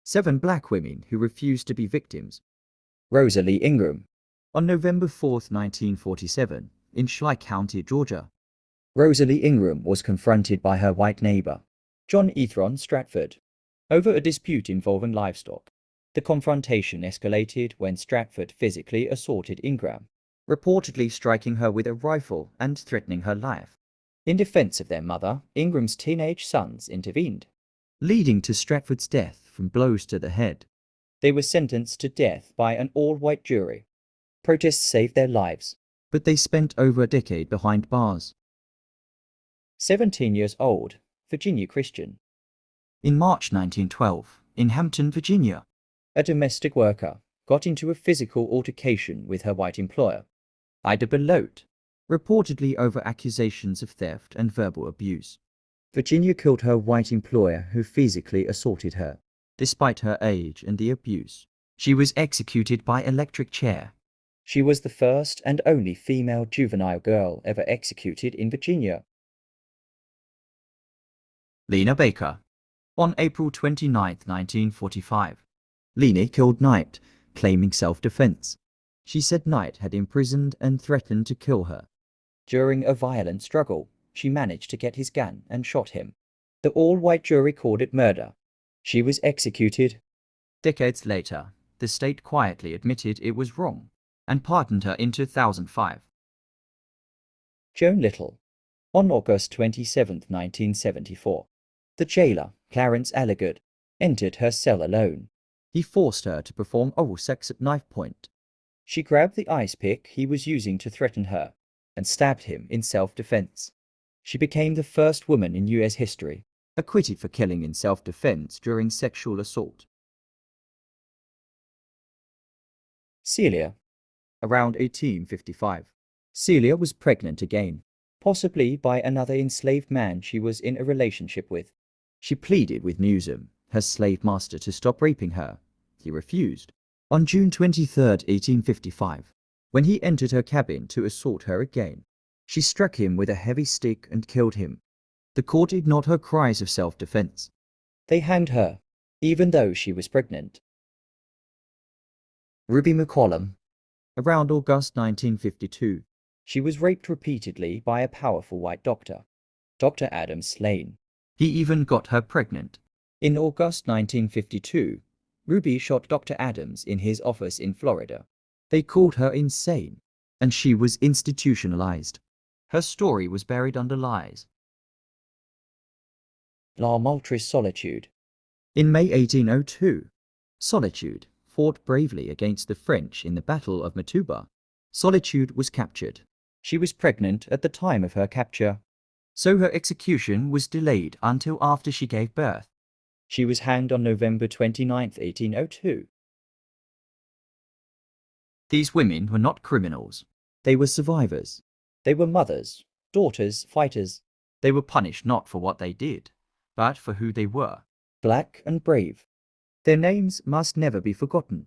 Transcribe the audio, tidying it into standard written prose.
7 black women who refused to be victims. Rosalie Ingram. On November 4, 1947, in Schley County, Georgia, Rosalie Ingram was confronted by her white neighbor, John Ethron Stratford, over a dispute involving livestock. The confrontation escalated when Stratford physically assaulted Ingram, reportedly striking her with a rifle and threatening her life. In defense of their mother, Ingram's teenage sons intervened, leading to Stratford's death from blows to the head. They were sentenced to death by an all-white jury. Protests saved their lives, but they spent over a decade behind bars. 17 years old, Virginia Christian. In March 1912, in Hampton, Virginia, a domestic worker got into a physical altercation with her white employer, Ida Belote, reportedly over accusations of theft and verbal abuse. Virginia killed her white employer who physically assaulted her. Despite her age and the abuse, she was executed by electric chair. She was the first and only female juvenile girl ever executed in Virginia. Lena Baker. On April 29, 1945, Lena killed Knight, claiming self-defense. She said Knight had imprisoned and threatened to kill her. During a violent struggle, she managed to get his gun and shot him. The all-white jury called it murder. She was executed. Decades later, the state quietly admitted it was wrong and pardoned her in 2005. Joan Little. On August 27, 1974, the jailer, Clarence Alligood, entered her cell alone. He forced her to perform oral sex at knife point. She grabbed the ice pick he was using to threaten her and stabbed him in self-defense. She became the first woman in U.S. history acquitted for killing in self-defense during sexual assault. Celia. Around 1855, Celia was pregnant again, possibly by another enslaved man she was in a relationship with. She pleaded with Newsom, her slave master, to stop raping her. He refused. On June 23, 1855, when he entered her cabin to assault her again, she struck him with a heavy stick and killed him. The court ignored her cries of self-defense. They hanged her, even though she was pregnant. Ruby McCollum. Around August 1952, she was raped repeatedly by a powerful white doctor, Dr. Adam Slane. He even got her pregnant. In August 1952, Ruby shot Dr. Adams in his office in Florida. They called her insane, and she was institutionalized. Her story was buried under lies. La Moultrie Solitude. In May 1802, Solitude fought bravely against the French in the Battle of Matuba. Solitude was captured. She was pregnant at the time of her capture, so her execution was delayed until after she gave birth. She was hanged on November 29, 1802. These women were not criminals. They were survivors. They were mothers, daughters, fighters. They were punished not for what they did, but for who they were. Black and brave. Their names must never be forgotten.